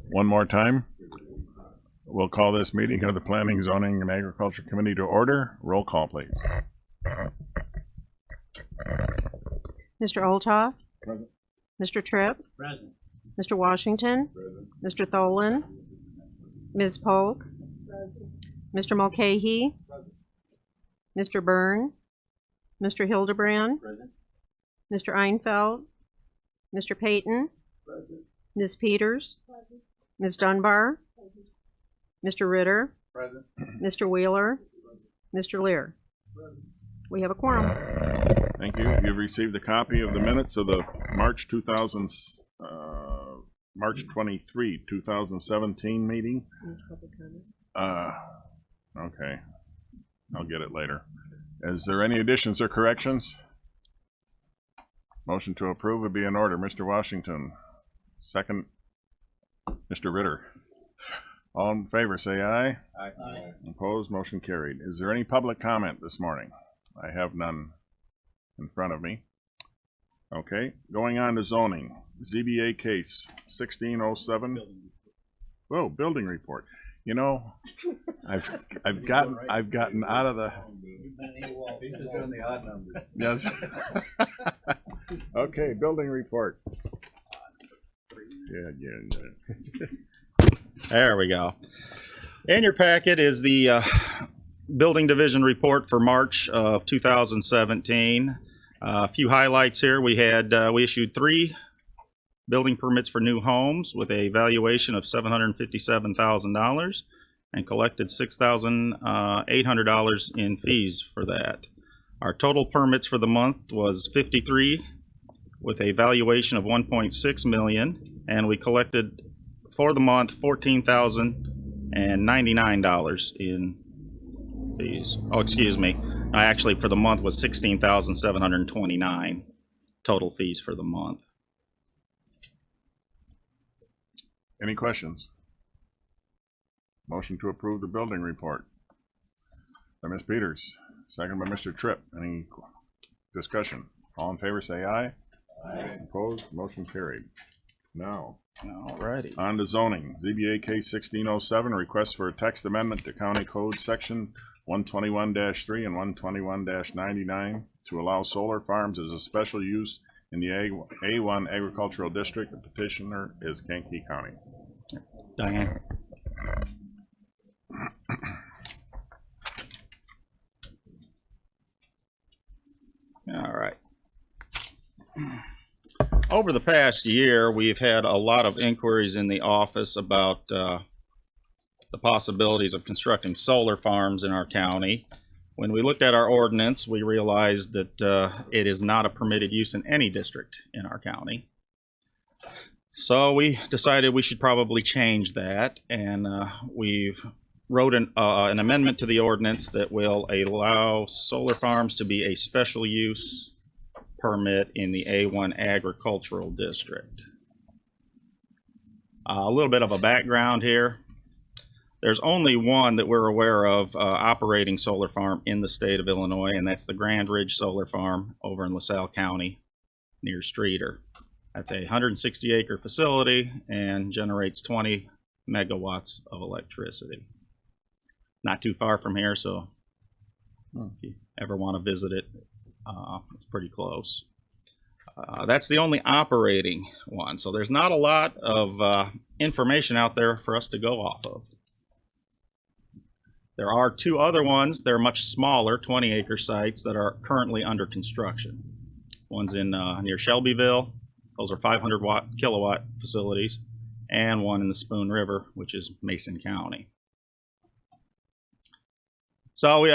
One more time. We'll call this meeting of the Planning, Zoning, and Agriculture Committee to order. Roll call, please. Mr. Olthoff? Present. Mr. Tripp? Present. Mr. Washington? Present. Mr. Tholen? Ms. Polk? Mr. Mulcahy? Mr. Byrne? Mr. Hildebrand? Present. Mr. Einfeld? Mr. Payton? Present. Ms. Peters? Ms. Dunbar? Mr. Ritter? Present. Mr. Wheeler? Mr. Lear? We have a quorum. Thank you. You've received a copy of the minutes of the March 23, 2017 meeting. Okay. I'll get it later. Is there any additions or corrections? Motion to approve would be in order. Mr. Washington. Second, Mr. Ritter. All in favor, say aye. Aye. Opposed, motion carried. Is there any public comment this morning? I have none in front of me. Okay, going on to zoning. ZBA case 1607. Whoa, building report. You know, I've gotten out of the. He's just doing the odd numbers. Yes. Okay, building report. Yeah. There we go. In your packet is the building division report for March of 2017. A few highlights here. We issued 3 building permits for new homes with a valuation of $757,000 and collected $6,800 in fees for that. Our total permits for the month was 53 with a valuation of $1.6 million, and we collected for the month $14,099 in fees. Oh, excuse me. Actually, for the month was $16,729 total fees for the month. Any questions? Motion to approve the building report by Ms. Peters, second by Mr. Tripp. Any discussion? All in favor say aye. Aye. Opposed, motion carried. Now, Alrighty. on to zoning. ZBA case 1607, request for a text amendment to County Code Section 121-3 and 121-99 to allow solar farms as a special use in the A1 Agricultural District. The petitioner is Kankakee County. Diane. All right. Over the past year, we've had a lot of inquiries in the office about the possibilities of constructing solar farms in our county. When we looked at our ordinance, we realized that it is not a permitted use in any district in our county. So we decided we should probably change that, and we've wrote an amendment to the ordinance that will allow solar farms to be a special use permit in the A1 Agricultural District. A little bit of a background here. There's only one that we're aware of operating solar farm in the state of Illinois, and that's the Grand Ridge Solar Farm over in LaSalle County near Streeter. That's a 160-acre facility and generates 20 megawatts of electricity. Not too far from here, so if you ever want to visit it, it's pretty close. That's the only operating one, so there's not a lot of information out there for us to go off of. There are 2 other ones. They're much smaller, 20-acre sites that are currently under construction. One's in near Shelbyville. Those are 500 kilowatt facilities, and one in the Spoon River, which is Mason County. So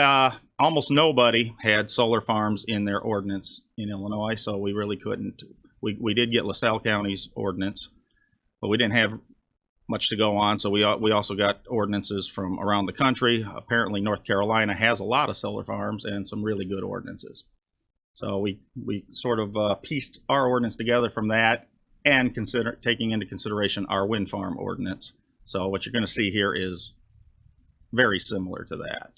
almost nobody had solar farms in their ordinance in Illinois, so we really couldn't. We did get LaSalle County's ordinance, but we didn't have much to go on, so we also got ordinances from around the country. Apparently North Carolina has a lot of solar farms and some really good ordinances. So we sort of pieced our ordinance together from that and taking into consideration our wind farm ordinance. So what you're going to see here is very similar to that.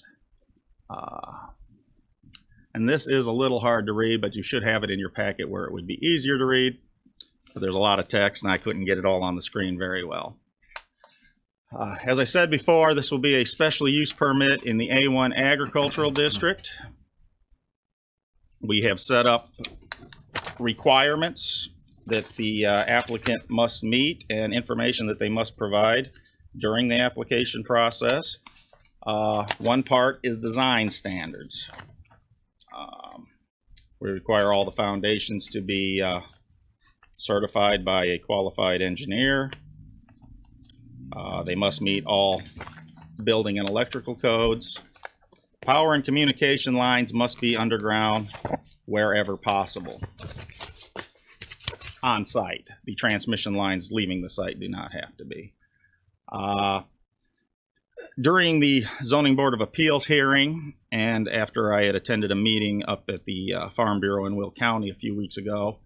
And this is a little hard to read, but you should have it in your packet where it would be easier to read. but there's a lot of text and I couldn't get it all on the screen very well. As I said before, this will be a special use permit in the A1 Agricultural District. We have set up requirements that the applicant must meet and information that they must provide during the application process. One part is design standards. We require all the foundations to be certified by a qualified engineer. They must meet all building and electrical codes. Power and communication lines must be underground wherever possible. On site. The transmission lines leaving the site do not have to be. During the Zoning Board of Appeals hearing, and after I had attended a meeting up at the Farm Bureau in Will County a few weeks ago,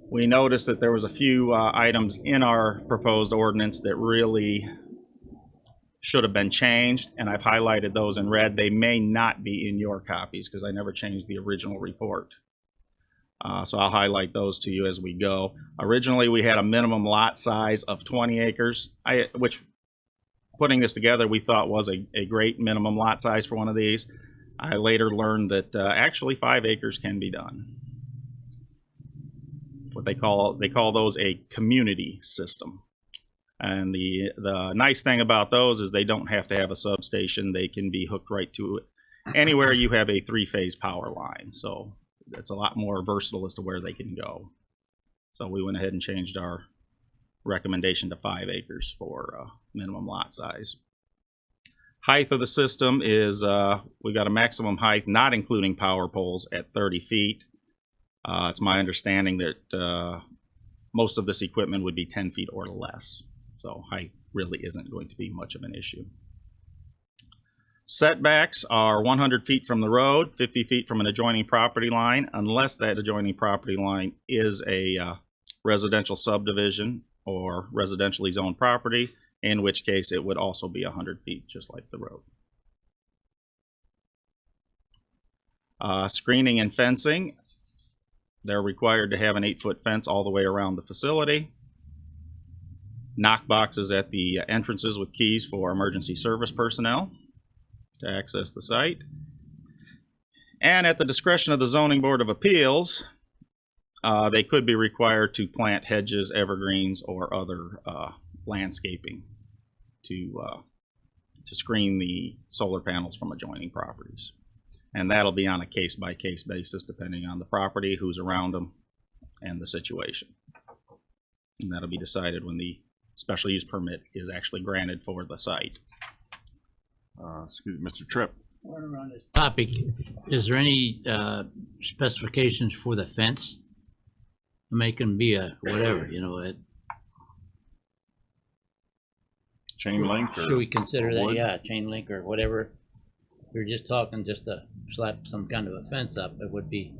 we noticed that there was a few items in our proposed ordinance that really should have been changed, and I've highlighted those in red. They may not be in your copies because I never changed the original report. So I'll highlight those to you as we go. Originally, we had a minimum lot size of 20 acres, which, putting this together, we thought was a great minimum lot size for one of these. I later learned that actually 5 acres can be done. What they call those a community system. And the nice thing about those is they don't have to have a substation. They can be hooked right to anywhere you have a 3-phase power line. So it's a lot more versatile as to where they can go. So we went ahead and changed our recommendation to 5 acres for minimum lot size. Height of the system is, we've got a maximum height, not including power poles, at 30 feet. It's my understanding that most of this equipment would be 10 feet or less. So height really isn't going to be much of an issue. Setbacks are 100 feet from the road, 50 feet from an adjoining property line, unless that adjoining property line is a residential subdivision or residentially zoned property, in which case it would also be 100 feet, just like the road. Screening and fencing. They're required to have an 8-foot fence all the way around the facility. Knock boxes at the entrances with keys for emergency service personnel to access the site. And at the discretion of the Zoning Board of Appeals, they could be required to plant hedges, evergreens, or other landscaping to screen the solar panels from adjoining properties. And that'll be on a case-by-case basis depending on the property, who's around them, and the situation. And that'll be decided when the special use permit is actually granted for the site. Excuse me, Mr. Tripp. While we're on this topic, is there any specifications for the fence? Make them be a whatever, you know, Chain link or should we consider that? wood? Yeah, chain link or whatever. We were just talking just to slap some kind of a fence up. It would be,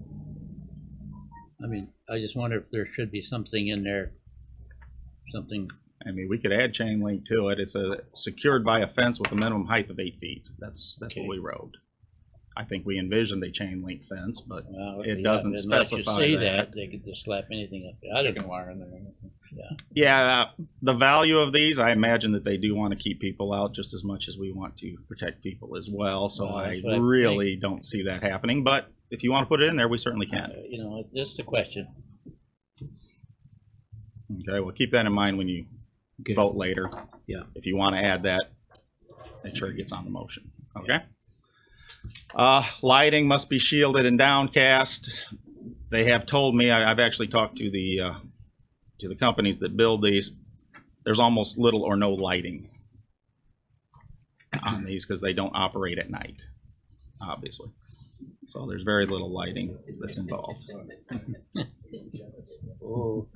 I mean, I just wonder if there should be something in there, something. I mean, we could add chain link to it. It's secured by a fence with a minimum height of 8 feet. That's Okay. what we wrote. I think we envisioned a chain link fence, but Well, it yeah, doesn't unless you specify say that. they could just slap anything up there. I don't wire in there. Yeah. Yeah, the value of these, I imagine that they do want to keep people out just as much as we want to protect people as well. So Well, I that's what I really don't see that happening. But if you want to put it in there, we certainly can. You know, just a question. Okay, well, keep that in mind when you vote later. Yeah. If you want to add that, make sure it gets on the motion. Okay. Lighting must be shielded and downcast. They have told me, I've actually talked to the companies that build these. There's almost little or no lighting on these because they don't operate at night, obviously. So there's very little lighting that's involved. Oh.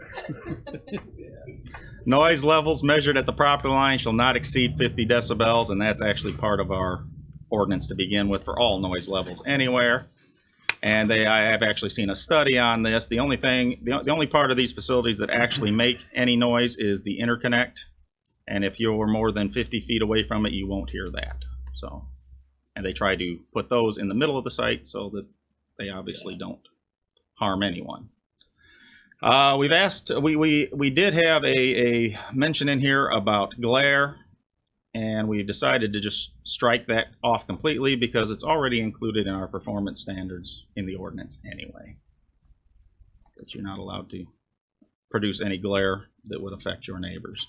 Noise levels measured at the property line shall not exceed 50 decibels, and that's actually part of our ordinance to begin with for all noise levels anywhere. And I have actually seen a study on this. The only part of these facilities that actually make any noise is the interconnect. And if you're more than 50 feet away from it, you won't hear that. So, and they try to put those in the middle of the site so that they obviously don't harm anyone. We've asked, we did have a mention in here about glare, and we decided to just strike that off completely because it's already included in our performance standards in the ordinance anyway. That you're not allowed to produce any glare that would affect your neighbors.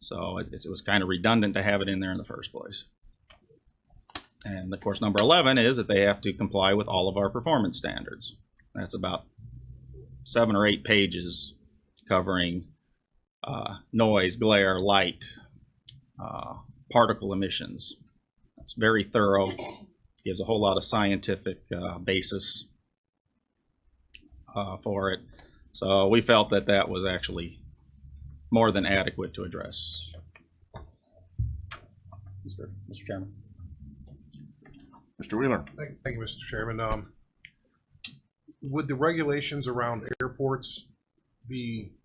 So it was kind of redundant to have it in there in the first place. And of course, number 11 is that they have to comply with all of our performance standards. That's about 7 or 8 pages covering noise, glare, light, particle emissions. It's very thorough, gives a whole lot of scientific basis for it. So we felt that that was actually more than adequate to address. Mr. Chairman. Mr. Wheeler? Thank you, Mr. Chairman. Would the regulations around airports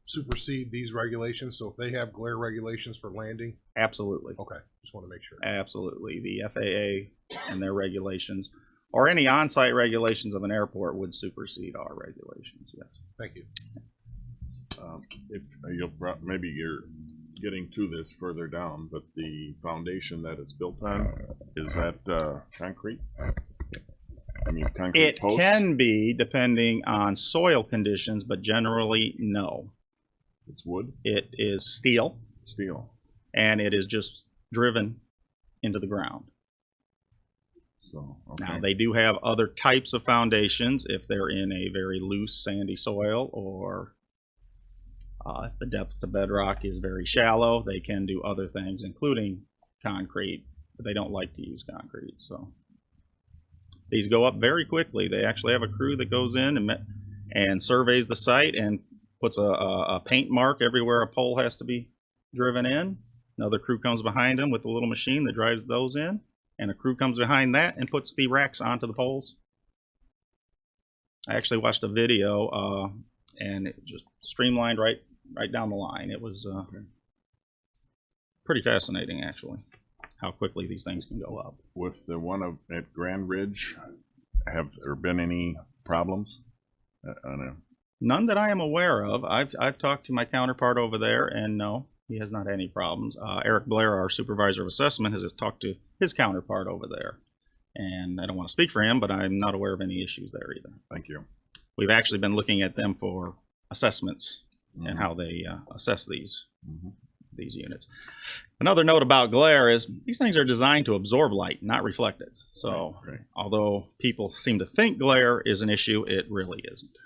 supersede these regulations? So if they have glare regulations for landing? Absolutely. Okay, just want to make sure. Absolutely. The FAA and their regulations, or any on-site regulations of an airport, would supersede our regulations, yes. Thank you. If maybe you're getting to this further down, but the foundation that it's built on, is that concrete? I mean, concrete It posts? can be, depending on soil conditions, but generally, no. It's wood, It is steel, steel. and it is just driven into the ground. So, okay. Now, they do have other types of foundations if they're in a very loose, sandy soil, or if the depth to bedrock is very shallow, they can do other things, including concrete, but they don't like to use concrete. So these go up very quickly. They actually have a crew that goes in and surveys the site and puts a paint mark everywhere a pole has to be driven in. Another crew comes behind them with a little machine that drives those in, and a crew comes behind that and puts the racks onto the poles. I actually watched a video and it just streamlined right down the line. It was pretty fascinating, actually, how quickly these things can go up. With the one at Grand Ridge, have there been any problems? None that I am aware of. I've talked to my counterpart over there, and no, he has not had any problems. Eric Blair, our supervisor of assessment, has talked to his counterpart over there, and I don't want to speak for him, but I'm not aware of any issues there either. Thank you. We've actually been looking at them for assessments and how they assess these units. Another note about glare is these things are designed to absorb light, not reflect it. So Right. although people seem to think glare is an issue, it really isn't.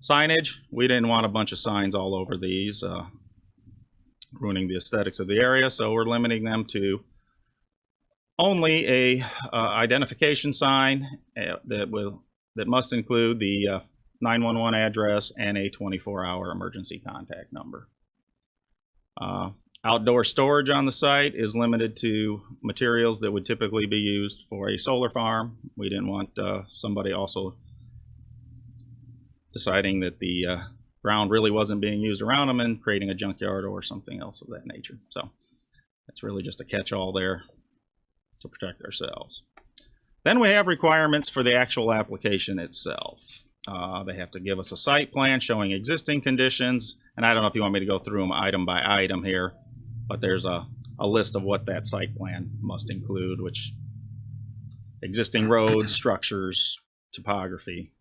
Signage, we didn't want a bunch of signs all over these, ruining the aesthetics of the area, so we're limiting them to only a identification sign that must include the 911 address and a 24-hour emergency contact number. Outdoor storage on the site is limited to materials that would typically be used for a solar farm. We didn't want somebody also deciding that the ground really wasn't being used around them and creating a junkyard or something else of that nature. So it's really just a catch-all there to protect ourselves. Then we have requirements for the actual application itself. They have to give us a site plan showing existing conditions, and I don't know if you want me to go through them item by item here, but there's a list of what that site plan must include, which existing roads, structures, topography,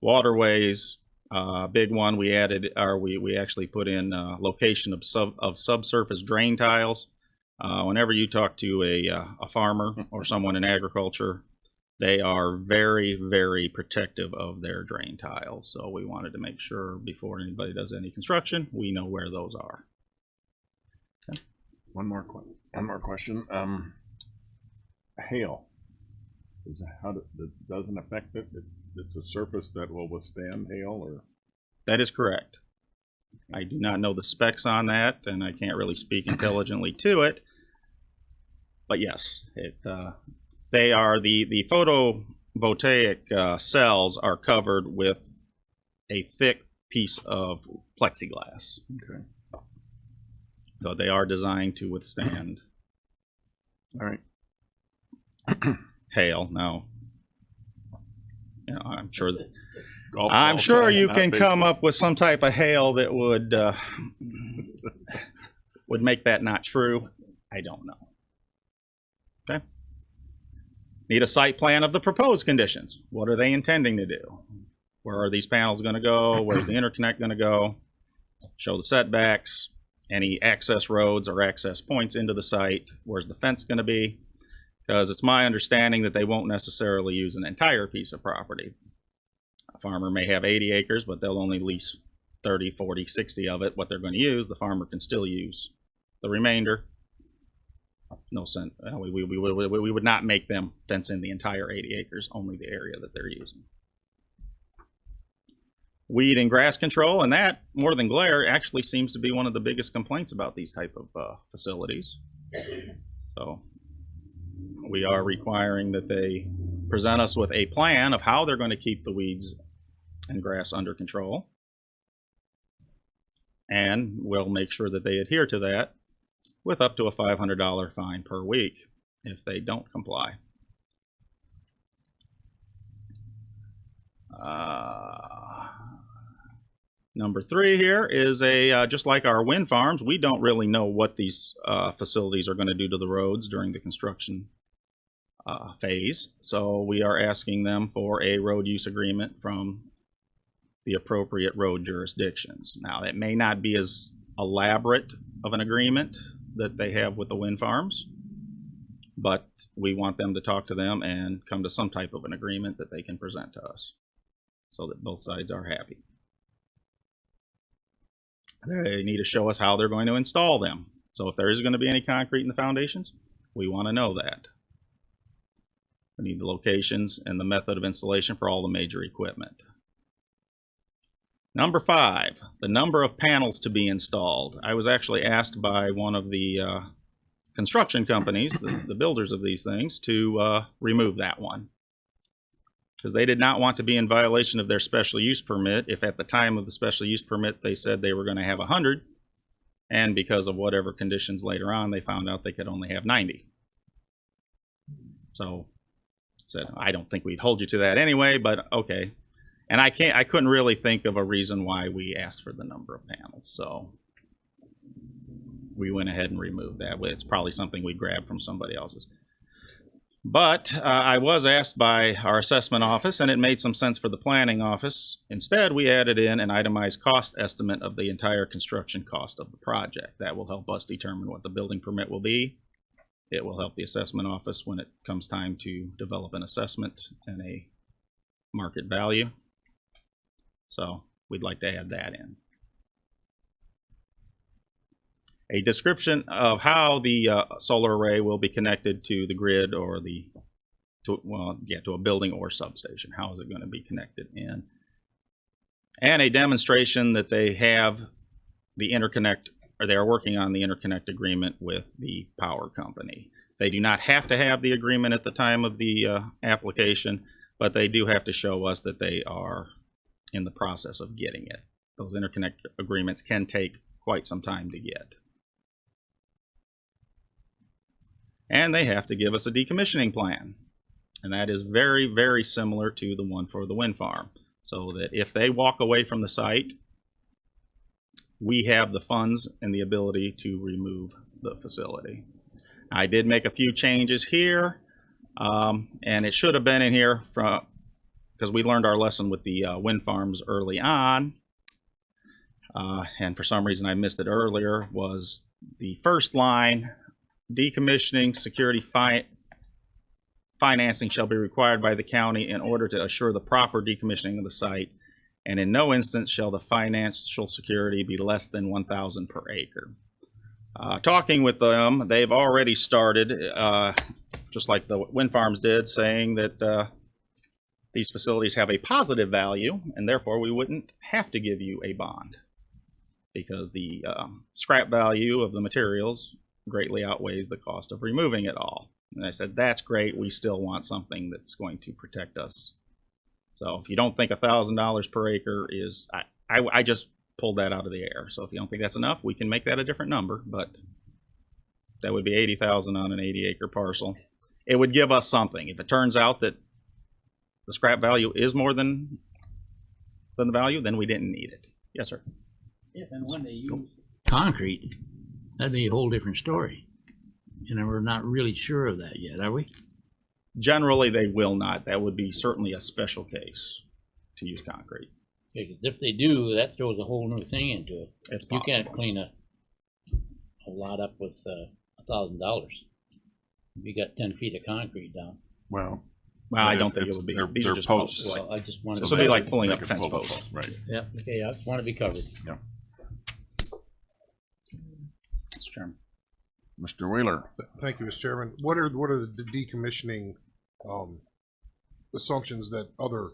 waterways. Big one we added, or we actually put in location of subsurface drain tiles. Whenever you talk to a farmer or someone in agriculture, they are very, very protective of their drain tiles. So we wanted to make sure before anybody does any construction, we know where those are. Okay. One more question. Hail. Doesn't affect it? It's a surface that will withstand hail, or? That is correct. I do not know the specs on that, and I can't really speak intelligently to it. But yes, they are the photovoltaic cells are covered with a thick piece of plexiglass. Okay. So they are designed to withstand. All right. hail. Now, I'm sure Golf I'm ball sure size, you not can come baseball. up with some type of hail that would make that not true. I don't know. Okay. Need a site plan of the proposed conditions. What are they intending to do? Where are these panels going to go? Where's the interconnect going to go? Show the setbacks, any access roads or access points into the site. Where's the fence going to be? Because it's my understanding that they won't necessarily use an entire piece of property. A farmer may have 80 acres, but they'll only lease 30, 40, 60 of it. What they're going to use, the farmer can still use the remainder. No sense. We would not make them fence in the entire 80 acres, only the area that they're using. Weed and grass control, and that, more than glare, actually seems to be one of the biggest complaints about these type of facilities. So we are requiring that they present us with a plan of how they're going to keep the weeds and grass under control. And we'll make sure that they adhere to that with up to a $500 fine per week if they don't comply. Number 3 here is just like our wind farms, we don't really know what these facilities are going to do to the roads during the construction phase. So we are asking them for a road use agreement from the appropriate road jurisdictions. Now, that may not be as elaborate of an agreement that they have with the wind farms, but we want them to talk to them and come to some type of an agreement that they can present to us so that both sides are happy. They need to show us how they're going to install them. So if there is going to be any concrete in the foundations, we want to know that. We need the locations and the method of installation for all the major equipment. Number 5, the number of panels to be installed. I was actually asked by one of the construction companies, the builders of these things, to remove that one, because they did not want to be in violation of their special use permit if at the time of the special use permit they said they were going to have 100, and because of whatever conditions later on they found out they could only have 90. So said, I don't think we'd hold you to that anyway, but okay. And I couldn't really think of a reason why we asked for the number of panels, so we went ahead and removed that. It's probably something we grabbed from somebody else's. But I was asked by our assessment office, and it made some sense for the planning office. Instead, we added in an itemized cost estimate of the entire construction cost of the project. That will help us determine what the building permit will be. It will help the assessment office when it comes time to develop an assessment and a market value. So we'd like to add that in. A description of how the solar array will be connected to the grid or to a building or substation. How is it going to be connected in? And a demonstration that they have the interconnect, or they are working on the interconnect agreement with the power company. They do not have to have the agreement at the time of the application, but they do have to show us that they are in the process of getting it. Those interconnect agreements can take quite some time to get. And they have to give us a decommissioning plan. And that is very, very similar to the one for the wind farm. So that if they walk away from the site, we have the funds and the ability to remove the facility. I did make a few changes here, and it should have been in here because we learned our lesson with the wind farms early on. And for some reason I missed it earlier, was the first line, decommissioning security financing shall be required by the county in order to assure the proper decommissioning of the site, and in no instance shall the financial security be less than $1,000 per acre. Talking with them, they've already started, just like the wind farms did, saying that these facilities have a positive value, and therefore we wouldn't have to give you a bond because the scrap value of the materials greatly outweighs the cost of removing it all. And I said, that's great. We still want something that's going to protect us. So if you don't think $1,000 per acre is, I just pulled that out of the air. So if you don't think that's enough, we can make that a different number, but that would be $80,000 on an 80-acre parcel. it would give us something. If it turns out that the scrap value is more than the value, then we didn't need it. Yes, sir. If and when they use concrete, that'd be a whole different story. And we're not really sure of that yet, are we? Generally, they will not. That would be certainly a special case to use concrete. Because if they do, that throws a whole new thing into it. It's You possible. can't clean a lot up with $1,000. If you got 10 feet of concrete down. Well, Well, I If don't think it it's- would be. they're- These they're are just posts. posts. Well, I just wanted This to. would be like pulling they up can fence pull the posts. post, right. Yeah, okay, I just want to be covered. Mr. Chairman. Mr. Wheeler, Thank you, Mr. Chairman. What are the decommissioning assumptions that other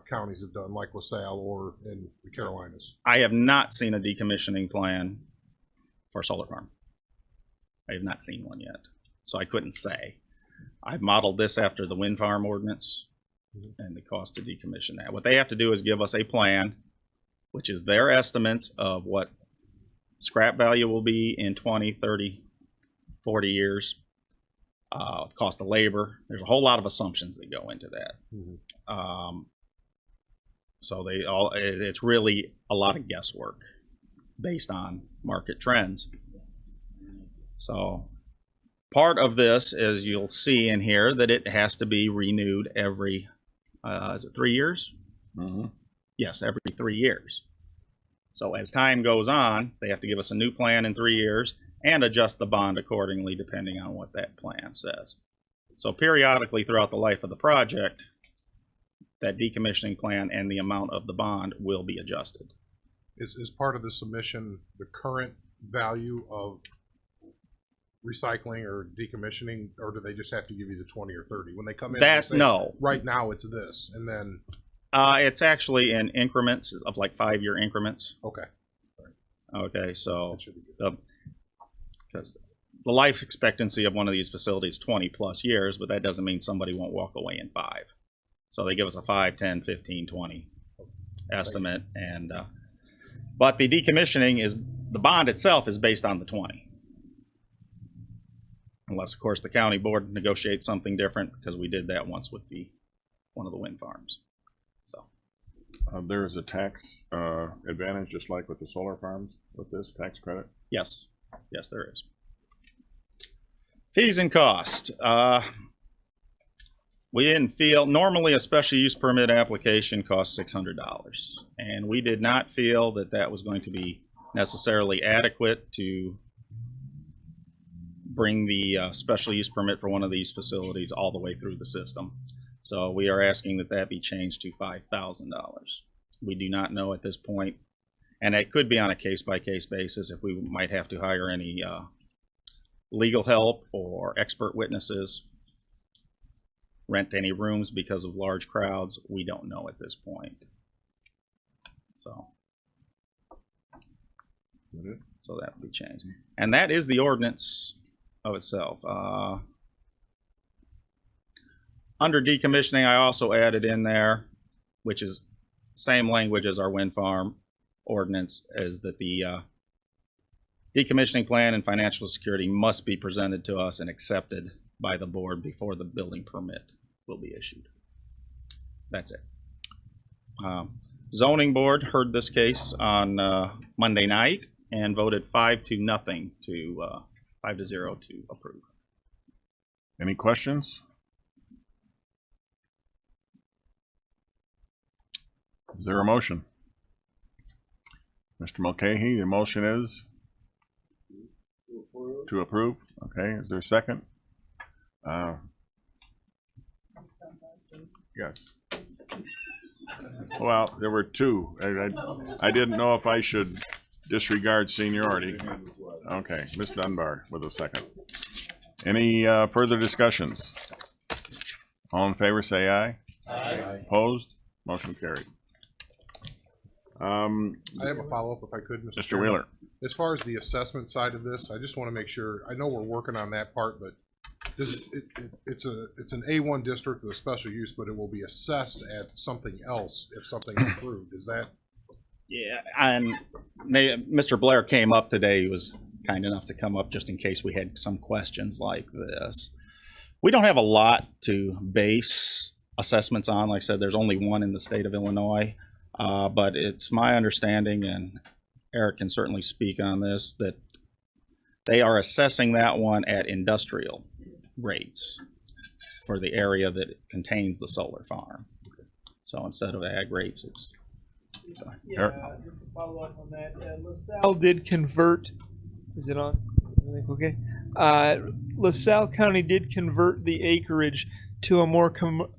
counties have done, like LaSalle or in the Carolinas? I have not seen a decommissioning plan for a solar farm. I have not seen one yet, so I couldn't say. I've modeled this after the wind farm ordinance and the cost to decommission that. What they have to do is give us a plan, which is their estimates of what scrap value will be in 20, 30, 40 years, cost of labor. There's a whole lot of assumptions that go into that. So it's really a lot of guesswork based on market trends. So part of this is you'll see in here that it has to be renewed every, is it 3 years? Mhm. Yes, every 3 years. So as time goes on, they have to give us a new plan in 3 years and adjust the bond accordingly depending on what that plan says. So periodically throughout the life of the project, that decommissioning plan and the amount of the bond will be adjusted. Is part of the submission the current value of recycling or decommissioning, or do they just have to give you the 20 or 30 when they come in? That, They say, no. Right now it's this, and then It's actually in increments of like 5-year increments. okay, Okay, so that should be good. because the life expectancy of one of these facilities is 20 plus years, but that doesn't mean somebody won't walk away in 5. So they give us a 5, 10, 15, 20 estimate. And but the decommissioning is, the bond itself is based on the 20. Unless, of course, the county board negotiates something different, because we did that once with one of the wind farms. So there is a tax advantage, just like with the solar farms, with this tax credit. yes, there is. Fees and cost. We didn't feel, normally a special use permit application costs $600, and we did not feel that that was going to be necessarily adequate to bring the special use permit for one of these facilities all the way through the system. So we are asking that that be changed to $5,000. We do not know at this point, and it could be on a case-by-case basis if we might have to hire any legal help or expert witnesses, rent any rooms because of large crowds. We don't know at this point. So that would be changed. And that is the ordinance of itself. Under decommissioning, I also added in there, which is same language as our wind farm ordinance, is that the decommissioning plan and financial security must be presented to us and accepted by the board before the building permit will be issued. That's it. Zoning board heard this case on Monday night and voted 5-0 to approve. Any questions? Is there a motion? Mr. Mulcahy, the motion is? To approve. Okay, is there a second? Yes. Well, there were two. I didn't know if I should disregard seniority. Okay, Ms. Dunbar with a second. Any further discussions? All in favor, say aye. Aye. Opposed? Motion carried. I have a follow-up if I could, Mr. Mr. Chairman. Wheeler. As far as the assessment side of this, I just want to make sure, I know we're working on that part, but it's an A1 district with a special use, but it will be assessed at something else if something is approved. Is that? Yeah, and Mr. Blair came up today. He was kind enough to come up just in case we had some questions like this. We don't have a lot to base assessments on. Like I said, there's only one in the state of Illinois. But it's my understanding, and Eric can certainly speak on this, that they are assessing that one at industrial rates for the area that contains the solar farm. So instead of ag rates, it's Eric? Just to follow up on that, LaSalle did convert. Is it on? Everything okay? LaSalle County did convert the acreage to a more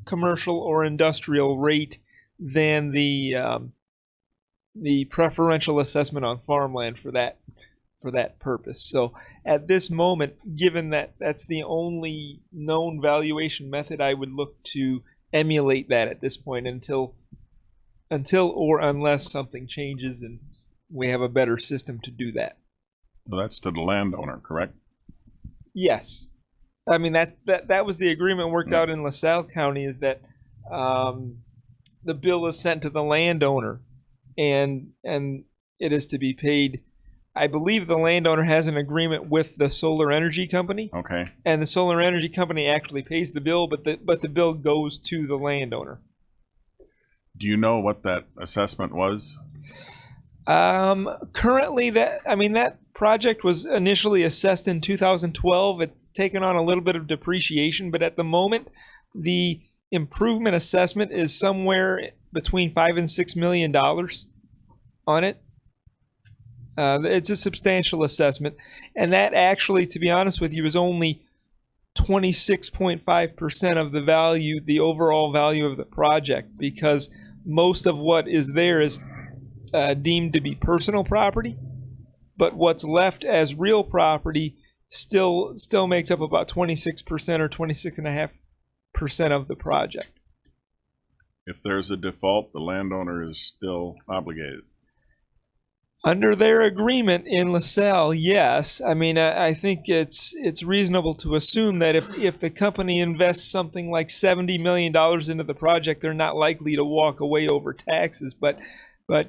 commercial or industrial rate than the preferential assessment on farmland for that purpose. So at this moment, given that that's the only known valuation method, I would look to emulate that at this point until or unless something changes and we have a better system to do that. So that's to the landowner, correct? Yes. I mean, that was the agreement worked out in LaSalle County, is that the bill is sent to the landowner and it is to be paid. I believe the landowner has an agreement with the solar energy company, Okay. and the solar energy company actually pays the bill, but the bill goes to the landowner. Do you know what that assessment was? Currently, that project was initially assessed in 2012. It's taken on a little bit of depreciation, but at the moment, the improvement assessment is somewhere between $5 and $6 million on it. It's a substantial assessment, and that actually, to be honest with you, is only 26.5% of the value, the overall value of the project, because most of what is there is deemed to be personal property, but what's left as real property still makes up about 26% or 26.5% of the project. If there's a default, the landowner is still obligated. Under their agreement in LaSalle, yes. I mean, I think it's reasonable to assume that if the company invests something like $70 million into the project, they're not likely to walk away over taxes. But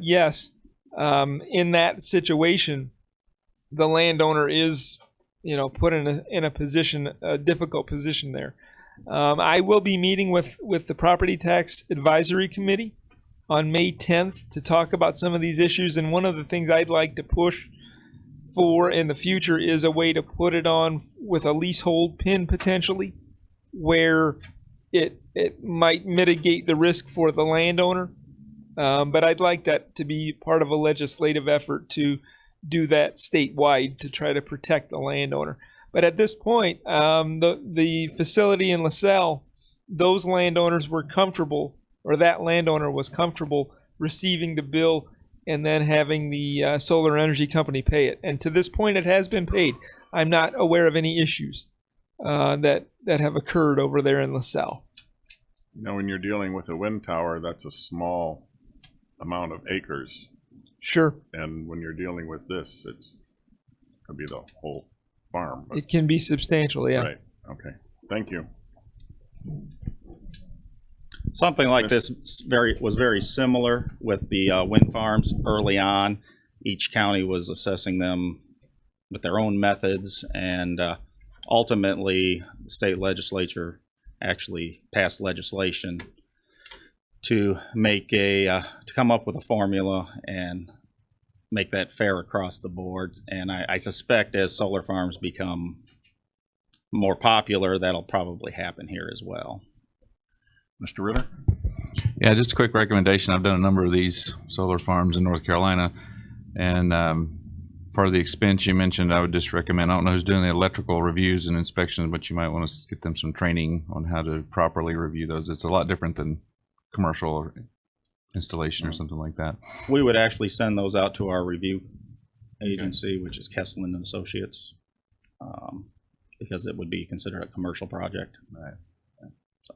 yes, in that situation, the landowner is, put in a difficult position there. I will be meeting with the Property Tax Advisory Committee on May 10th to talk about some of these issues. And one of the things I'd like to push for in the future is a way to put it on with a leasehold pin potentially, where it might mitigate the risk for the landowner. But I'd like that to be part of a legislative effort to do that statewide to try to protect the landowner. But at this point, the facility in LaSalle, those landowners were comfortable, or that landowner was comfortable receiving the bill and then having the solar energy company pay it. And to this point, it has been paid. I'm not aware of any issues that have occurred over there in LaSalle. When you're dealing with a wind tower, that's a small amount of acres. Sure. And when you're dealing with this, it's could be the whole farm. But, It can be substantial, yeah. right. Okay. Thank you. something like this was very similar with the wind farms early on. Each county was assessing them with their own methods, and ultimately the state legislature actually passed legislation to make to come up with a formula and make that fair across the board. And I suspect as solar farms become more popular, that'll probably happen here as well. Mr. Ritter? Yeah, just a quick recommendation. I've done a number of these solar farms in North Carolina, and part of the expense you mentioned, I would just recommend, I don't know who's doing the electrical reviews and inspections, but you might want to get them some training on how to properly review those. It's a lot different than commercial or installation or something like that. We would actually send those out to our review agency, which is Kesslen and Associates, because it would be considered a commercial project. Right. So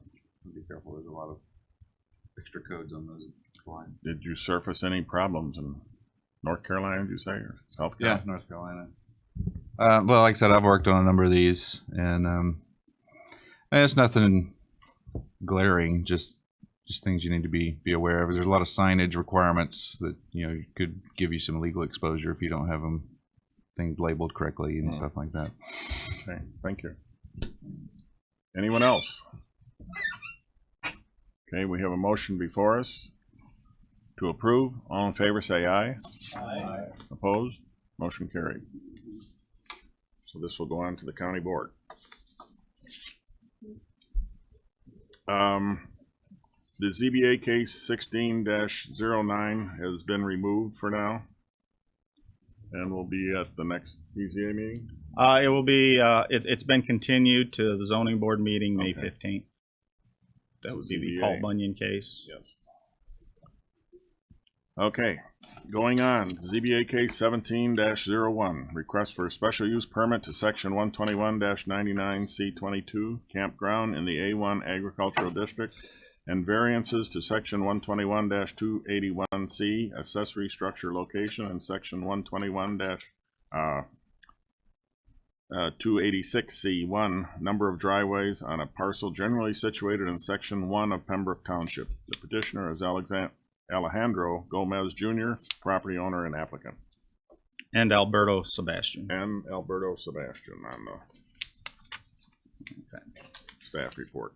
be careful. There's a lot of extra codes on those lines. Did you surface any problems in North Carolina, did you say, or South Carolina? Yeah, North Carolina. Well, like I said, I've worked on a number of these, and it's nothing glaring, just things you need to be aware of. There's a lot of signage requirements that could give you some legal exposure if you don't have things labeled correctly and stuff like that. Okay, thank you. Anyone else? Okay, we have a motion before us to approve. All in favor, say aye. Aye. Opposed? Motion carried. So this will go on to the county board. The ZBA case 16-09 has been removed for now and will be at the next BZA meeting. It will be, it's been continued to the zoning board meeting, May Okay. 15th. That would be the ZBA. Paul Bunyan case. Yes. Okay, going on, ZBA case 17-01, request for a special use permit to section 121-99C22, campground in the A1 agricultural district, and variances to section 121-281C, accessory structure location, and section 121-286C1, number of driveways on a parcel generally situated in section 1 of Pembroke Township. The petitioner is Alejandro Gomez Jr., property owner and applicant, And Alberto Sebastian. and Alberto Sebastian on the staff report.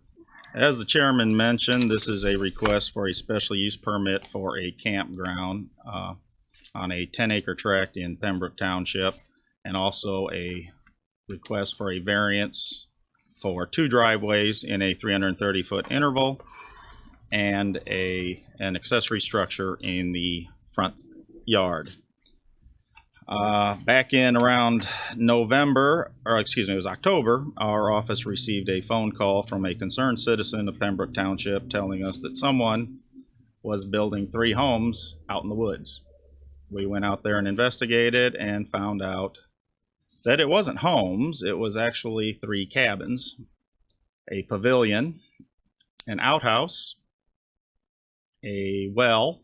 As the chairman mentioned, this is a request for a special use permit for a campground on a 10-acre tract in Pembroke Township, and also a request for a variance for 2 driveways in a 330-foot interval, and an accessory structure in the front yard. Back in around November, or excuse me, it was October, our office received a phone call from a concerned citizen of Pembroke Township telling us that someone was building 3 homes out in the woods. We went out there and investigated and found out that it wasn't homes, it was actually 3 cabins, a pavilion, an outhouse, a well,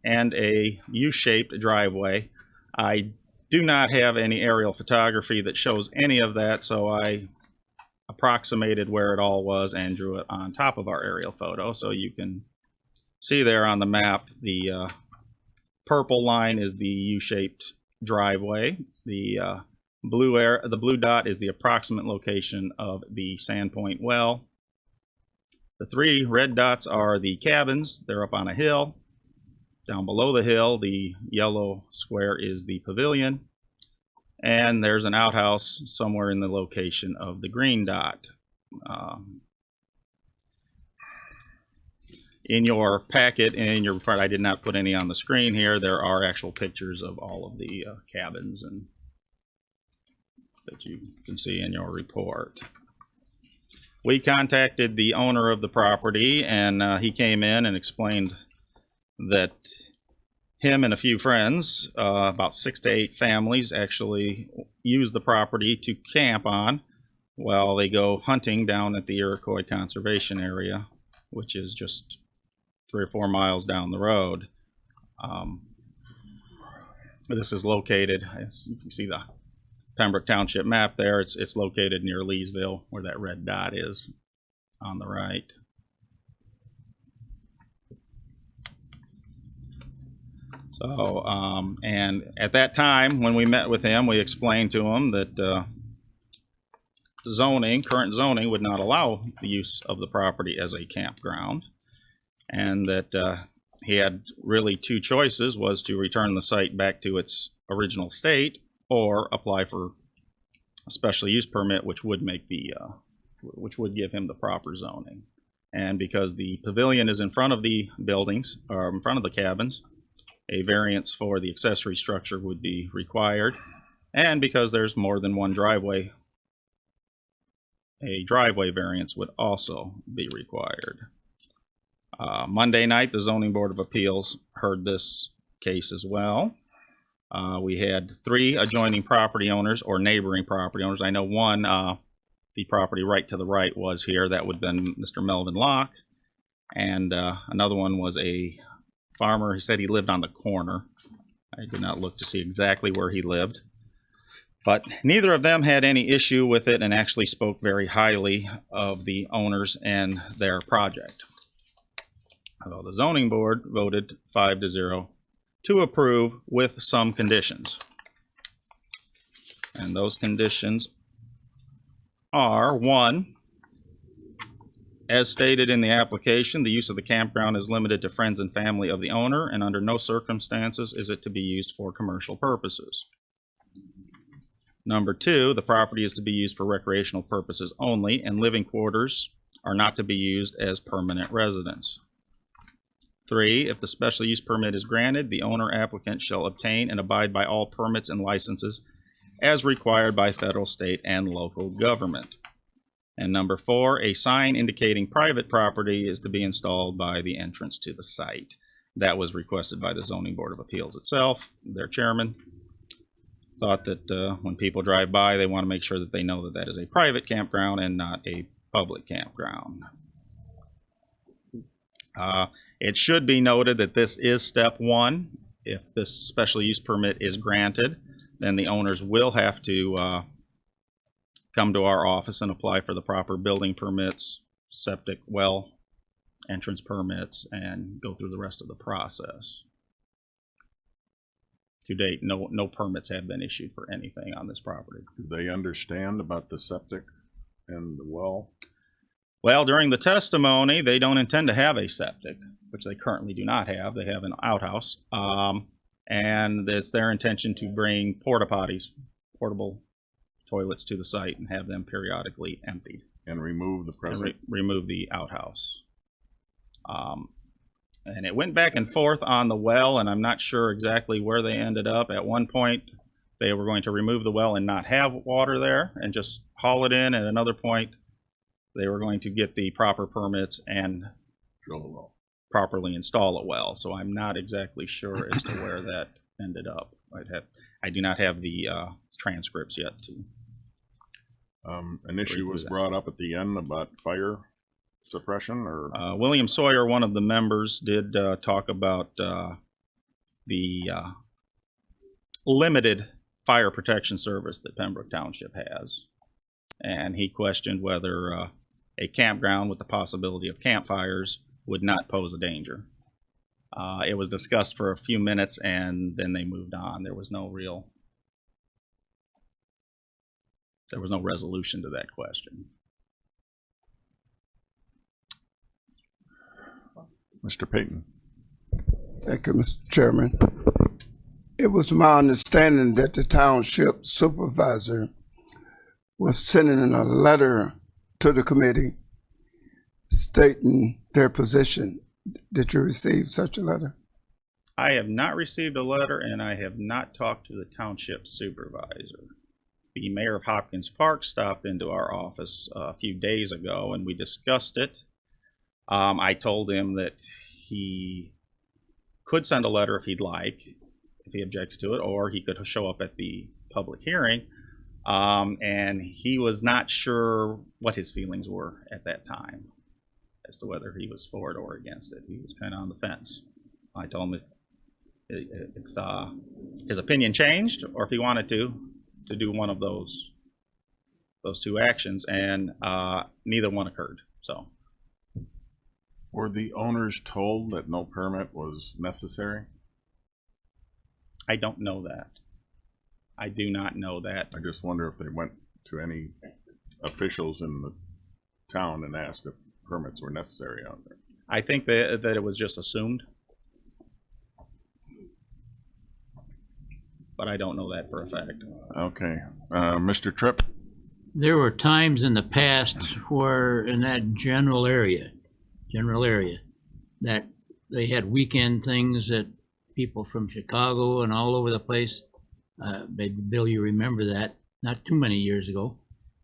and a U-shaped driveway. I do not have any aerial photography that shows any of that, so I approximated where it all was and drew it on top of our aerial photo. So you can see there on the map, the purple line is the U-shaped driveway. The blue dot is the approximate location of the Sandpoint well. The 3 red dots are the cabins. They're up on a hill. Down below the hill, the yellow square is the pavilion. And there's an outhouse somewhere in the location of the green dot. In your packet, in your report, I did not put any on the screen here. There are actual pictures of all of the cabins and that you can see in your report. We contacted the owner of the property, and he came in and explained that him and a few friends, about 6 to 8 families, actually use the property to camp on while they go hunting down at the Iroquois Conservation Area, which is just 3 or 4 miles down the road. This is located, as you can see the Pembroke Township map there, it's located near Leesville, where that red dot is on the right. So, and at that time, when we met with him, we explained to him that current zoning would not allow the use of the property as a campground, and that he had really 2 choices, was to return the site back to its original state or apply for a special use permit, which would make the which would give him the proper zoning. And because the pavilion is in front of the buildings, or in front of the cabins, a variance for the accessory structure would be required. And because there's more than 1 driveway, a driveway variance would also be required. Monday night, the Zoning Board of Appeals heard this case as well. We had 3 adjoining property owners, or neighboring property owners. I know one, the property right to the right, was here. That would have been Mr. Melvin Locke. And another one was a farmer. He said he lived on the corner. I did not look to see exactly where he lived. But neither of them had any issue with it and actually spoke very highly of the owners and their project. So the zoning board voted 5-0 to approve with some conditions. And those conditions are: one, as stated in the application, the use of the campground is limited to friends and family of the owner, and under no circumstances is it to be used for commercial purposes. Number two, the property is to be used for recreational purposes only, and living quarters are not to be used as permanent residence. Three, if the special use permit is granted, the owner applicant shall obtain and abide by all permits and licenses as required by federal, state, and local government. And number four, a sign indicating private property is to be installed by the entrance to the site. That was requested by the Zoning Board of Appeals itself. Their chairman thought that when people drive by, they want to make sure that they know that that is a private campground and not a public campground. It should be noted that this is step one. If this special use permit is granted, then the owners will have to come to our office and apply for the proper building permits, septic well, entrance permits, and go through the rest of the process. To date, no permits have been issued for anything on this property. Do they understand about the septic and the well? Well, during the testimony, they don't intend to have a septic, which they currently do not have. They have an outhouse, and it's their intention to bring porta potties, portable toilets, to the site and have them periodically emptied. And remove the And present? remove the outhouse. And it went back and forth on the well, and I'm not sure exactly where they ended up. At one point, they were going to remove the well and not have water there and just haul it in. At another point, they were going to get the proper permits and Drill the well. properly install a well. So I'm not exactly sure as to where that ended up. I do not have the transcripts yet. An issue was brought up at the end about fire suppression, or? William Sawyer, one of the members, did talk about the limited fire protection service that Pembroke Township has. And he questioned whether a campground with the possibility of campfires would not pose a danger. It was discussed for a few minutes and then they moved on. There was no resolution to that question. Mr. Payton? Thank you, Mr. Chairman. It was my understanding that the township supervisor was sending a letter to the committee stating their position. Did you receive such a letter? I have not received a letter and I have not talked to the township supervisor. The mayor of Hopkins Park stopped into our office a few days ago and we discussed it. I told him that he could send a letter if he'd like, if he objected to it, or he could show up at the public hearing. And he was not sure what his feelings were at that time as to whether he was for it or against it. He was kind of on the fence. I told him if his opinion changed or if he wanted to do one of those two actions, and neither one occurred. So. Were the owners told that no permit was necessary? I don't know that. I do not know that. I just wonder if they went to any officials in the town and asked if permits were necessary out there. I think that it was just assumed. But I don't know that for a fact. Okay. Mr. Tripp? There were times in the past where in that general area, that they had weekend things that people from Chicago and all over the place, maybe Bill, you remember that, not too many years ago,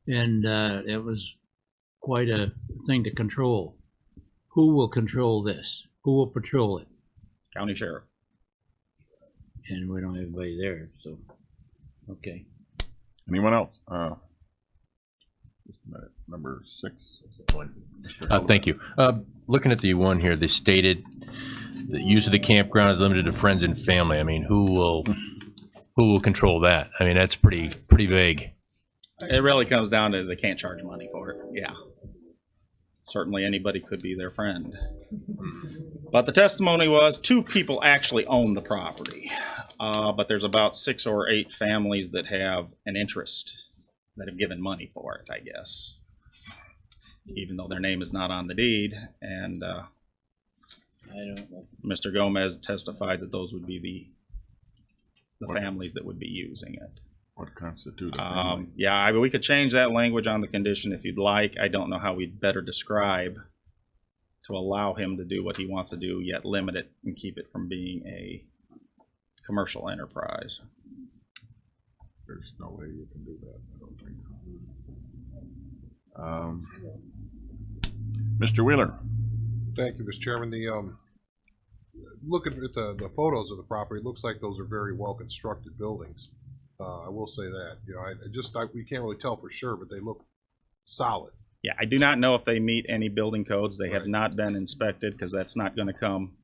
and it was quite a thing to control. Who will control this? Who will patrol it? County Sheriff. And we don't have anybody there, so, okay. Anyone else? Just a minute. Number 6. Thank you. Looking at the one here, they stated the use of the campground is limited to friends and family. I mean, who will control that? I mean, that's pretty vague. It really comes down to they can't charge money for it. Yeah. Certainly anybody could be their friend. But the testimony was 2 people actually own the property. But there's about 6 or 8 families that have an interest that have given money for it, I guess. Even though their name is not on the deed, and I don't know. Mr. Gomez testified that those would be the families that would be using it. What constitutes a family? Yeah, we could change that language on the condition if you'd like. I don't know how we'd better describe to allow him to do what he wants to do, yet limit it and keep it from being a commercial enterprise. There's no way you can do that, I don't think. Mr. Wheeler, Thank you, Mr. Chairman. Looking at the photos of the property, it looks like those are very well constructed buildings. I will say that. You know, we can't really tell for sure, but they look solid. Yeah, I do not know if they meet any building codes. They have Right. not been inspected because that's not going to come.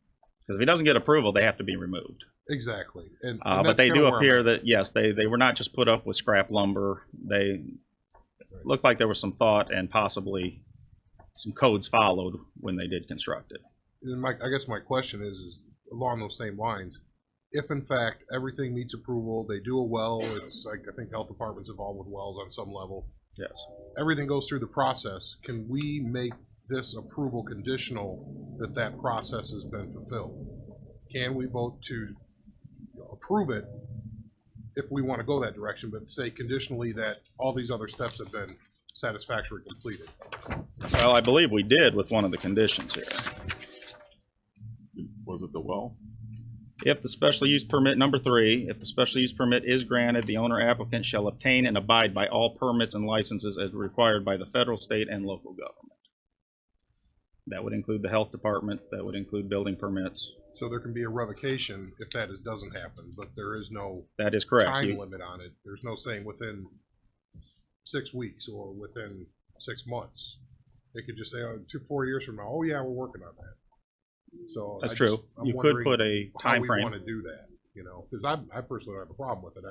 Because if he doesn't get approval, they have to be removed. Exactly. And But that's they kinda do where I'm appear at. that, yes, they were not just put up with scrap lumber. They looked like there was some thought and possibly some codes followed when they did construct it. And I guess my question is along those same lines. If in fact everything meets approval, they do a well, it's like, I think health department's involved with wells on some level. Yes. Everything goes through the process. Can we make this approval conditional that that process has been fulfilled? Can we vote to approve it if we want to go that direction, but say conditionally that all these other steps have been satisfactorily completed? Well, I believe we did with one of the conditions here. was it the well? If the special use permit, number 3, if the special use permit is granted, the owner applicant shall obtain and abide by all permits and licenses as required by the federal, state, and local government. That would include the health department, that would include building permits. So there can be a revocation if that doesn't happen, but there is no That is correct. time limit on it. There's no saying within 6 weeks or within 6 months. They could just say, 4 years from now, oh yeah, we're working on that. So That's I true. just- I'm You could wondering put a how time we frame. want to do that, you know, because I personally don't have a problem with it.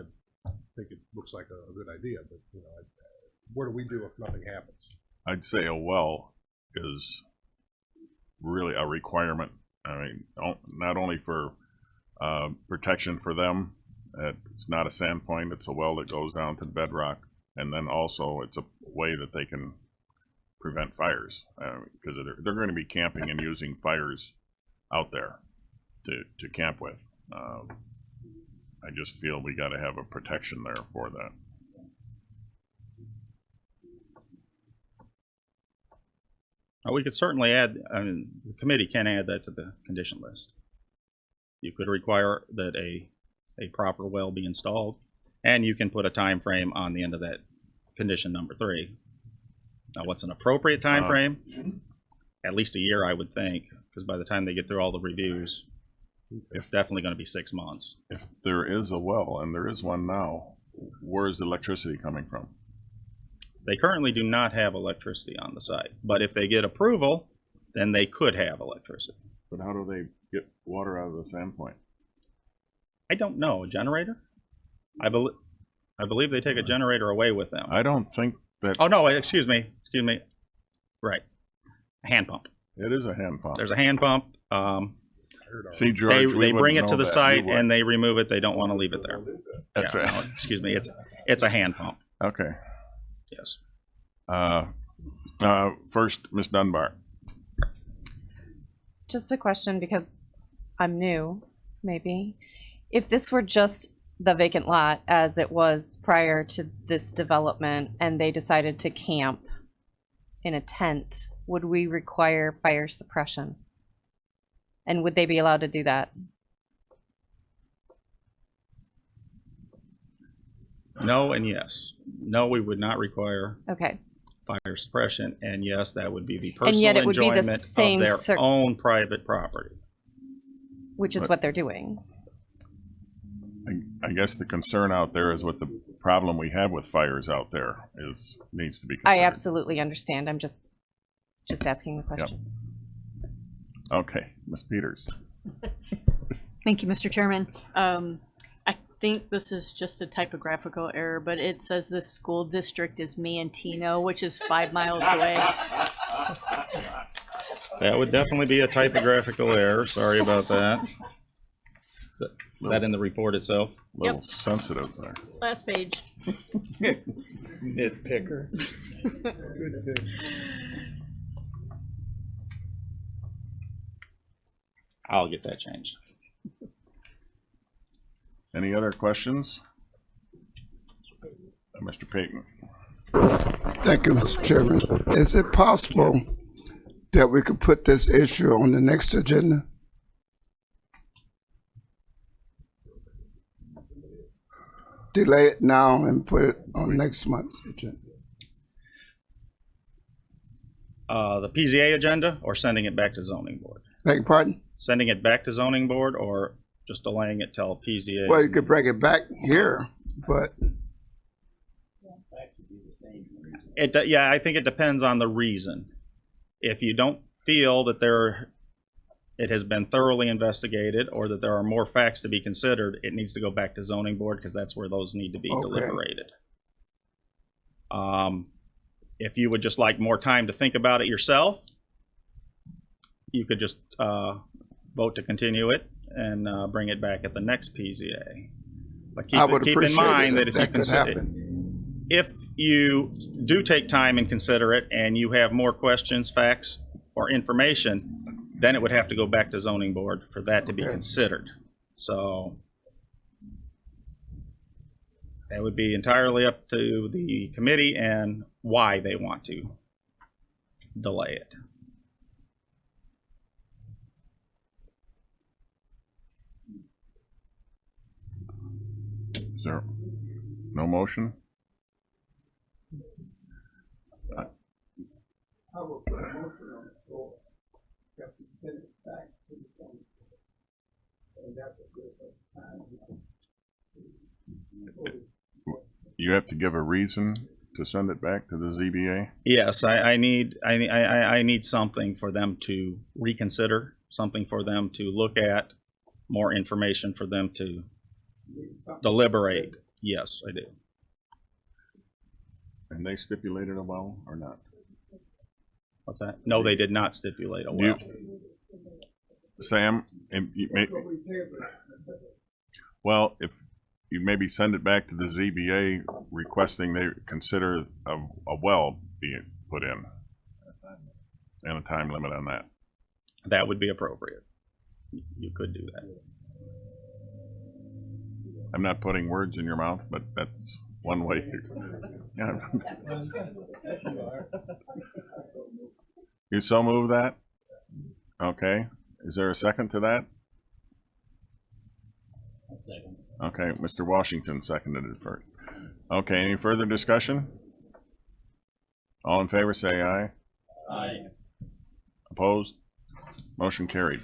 I think it looks like a good idea, but you know, what do we do if nothing happens? I'd say a well is really a requirement. I mean, not only for protection for them, it's not a sand point, it's a well that goes down to the bedrock, and then also it's a way that they can prevent fires, because they're going to be camping and using fires out there to camp with. I just feel we got to have a protection there for that. We could certainly add, the committee can add that to the condition list. You could require that a proper well be installed, and you can put a time frame on the end of that condition number 3. Now, what's an appropriate time frame? At least a year, I would think, because by the time they get through all the reviews, it's definitely going to be 6 months. If there is a well, and there is one now, where is the electricity coming from? They currently do not have electricity on the site, but if they get approval, then they could have electricity. But how do they get water out of the sand point? I don't know. A generator? I believe they take a generator away with them. I don't think that Oh, no, excuse me. Right. A hand pump. it is a hand pump. There's a hand pump. See, They George, we bring it wouldn't to know the that. site You would. and they remove it. They don't want to leave it there. That's Yeah, right. no, excuse me. It's a hand pump. Okay. Yes. First, Ms. Dunbar. Just a question because I'm new, maybe. If this were just the vacant lot as it was prior to this development and they decided to camp in a tent, would we require fire suppression? And would they be allowed to do that? No and yes. No, we would not require Okay. fire suppression, and yes, that would be the And personal yet it would be the enjoyment same of their own private property. Which is But- what they're doing. I guess the concern out there is what the problem we have with fires out there needs to be I considered. absolutely understand. I'm just asking the question. Okay, Ms. Peters. Thank you, Mr. Chairman. I think this is just a typographical error, but it says the school district is Mantino, which is 5 miles away. That would definitely be a typographical error. Sorry about that. Is that in the report itself? A little sensitive there. Last page. Nitpicker. I'll get that changed. Any other questions? Mr. Payton. Thank you, Mr. Chairman. Is it possible that we could put this issue on the next agenda? Delay it now and put it on next month's agenda. The PZA agenda or sending it back to zoning board? Beg your pardon? Sending it back to zoning board or just delaying it till PZA? Well, you could bring it back here, but Yeah, I think it depends on the reason. If you don't feel that it has been thoroughly investigated or that there are more facts to be considered, it needs to go back to zoning board because that's where those need to be deliberated. If you would just like more time to think about it yourself, you could just vote to continue it and bring it back at the next PZA. But keep in mind that if you do take time and consider it and you have more questions, facts, or information, then it would have to go back to zoning board for that to be considered. So that would be entirely up to the committee and why they want to delay it. Is there no motion? I will put a motion on the floor that we send it back to the zoning board. And that will give us time to You have to give a reason to send it back to the ZBA? Yes, I need something for them to reconsider, something for them to look at, more information for them to deliberate. Yes, I do. And they stipulated a well or not? What's that? No, they did not stipulate a well. Sam, well, if you maybe send it back to the ZBA requesting they consider a well being put in and a time limit on that. That would be appropriate. You could do that. I'm not putting words in your mouth, but that's one way. Yeah. You so move that? Okay. Is there a second to that? Okay, Mr. Washington seconded it first. Okay, any further discussion? All in favor say aye. Aye. Opposed? Motion carried.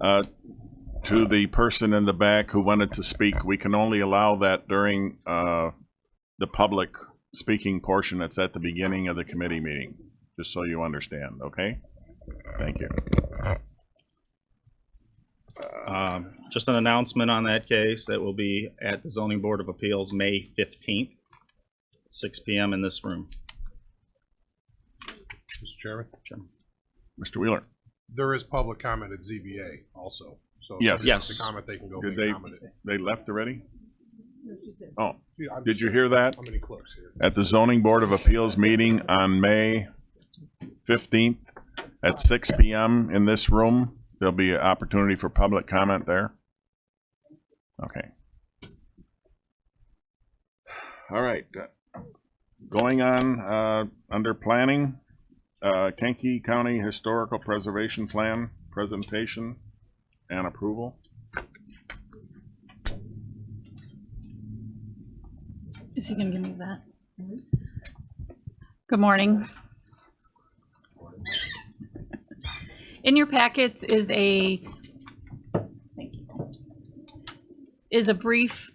To the person in the back who wanted to speak, we can only allow that during the public speaking portion that's at the beginning of the committee meeting, just so you understand, okay? Thank you. Just an announcement on that case that will be at the Zoning Board of Appeals May 15th, 6 p.m. in this room. Mr. Chairman? Mr. Wheeler? There is public comment at ZBA also. So if Yes. somebody wants to comment, they can go Did make comment. they left already? Oh, Yeah, I'm did just- you hear that? How many clerks here? At the Zoning Board of Appeals meeting on May 15th at 6 p.m. in this room, there'll be an opportunity for public comment there. Okay. All right. Going on, under planning, Kankakee County Historical Preservation Plan presentation and approval. Is he gonna give me that? Good morning. In your packets is a brief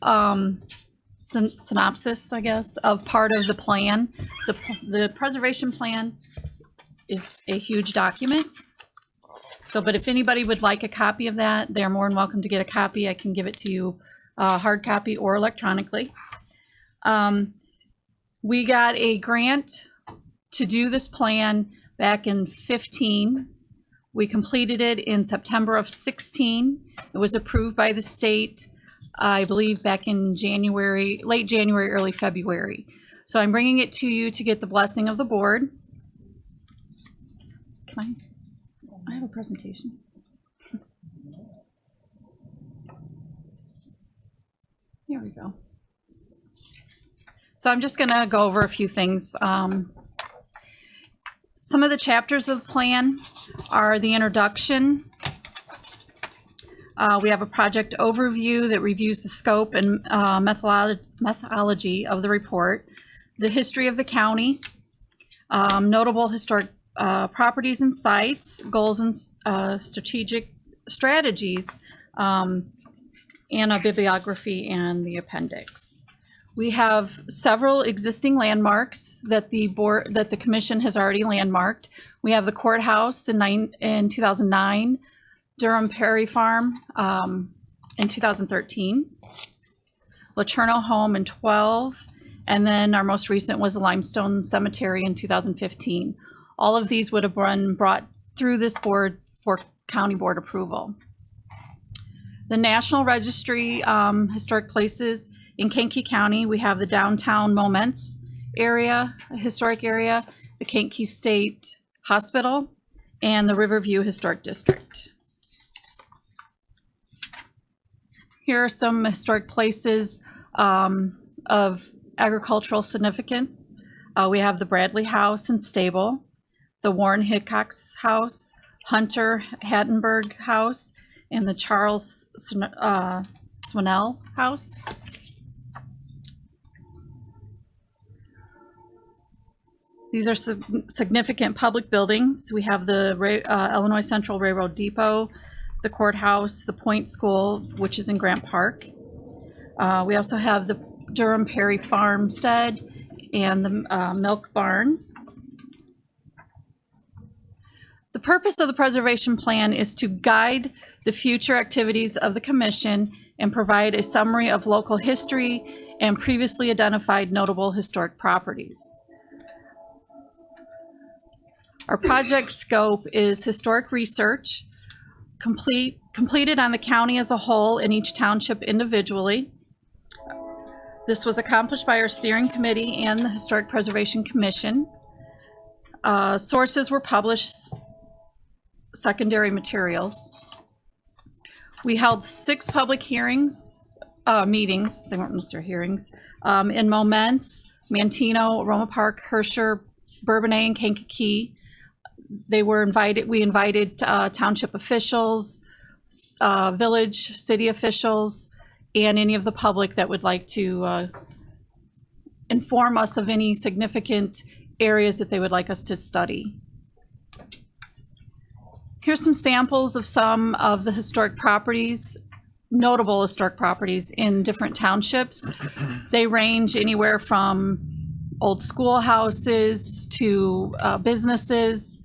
synopsis, I guess, of part of the plan. The preservation plan is a huge document. So, but if anybody would like a copy of that, they're more than welcome to get a copy. I can give it to you, hard copy or electronically. We got a grant to do this plan back in 15. We completed it in September of 16. It was approved by the state I believe back in January, late January, early February. So I'm bringing it to you to get the blessing of the board. Can I have a presentation. Here we go. So I'm just going to go over a few things. Some of the chapters of the plan are the introduction. We have a project overview that reviews the scope and methodology of the report, the history of the county, notable historic properties and sites, goals and strategic strategies, and a bibliography and the appendix. We have several existing landmarks that the commission has already landmarked. We have the courthouse in 2009, Durham Perry Farm in 2013, Laterno Home in 12, and then our most recent was the Limestone Cemetery in 2015. All of these would have been brought through this board for county board approval. The National Registry Historic Places in Kankakee County, we have the downtown Moments area, historic area, the Kankakee State Hospital, and the Riverview Historic District. Here are some historic places of agricultural significance. We have the Bradley House and Stable, the Warren Hickox House, Hunter Hattenberg House, and the Charles Swinell House. These are significant public buildings. We have the Illinois Central Railroad Depot, the courthouse, the Point School, which is in Grant Park. We also have the Durham Perry Farmstead and the Milk Barn. The purpose of the preservation plan is to guide the future activities of the commission and provide a summary of local history and previously identified notable historic properties. Our project scope is historic research, completed on the county as a whole and each township individually. This was accomplished by our steering committee and the Historic Preservation Commission. Sources were published, secondary materials. We held 6 public hearings, meetings, they weren't necessarily hearings, in Moments, Manteno, Roma Park, Herscher, Bourbonnais, and Kankakee. We invited township officials, village, city officials, and any of the public that would like to inform us of any significant areas that they would like us to study. Here's some samples of some of the historic properties, notable historic properties in different townships. They range anywhere from old schoolhouses to businesses.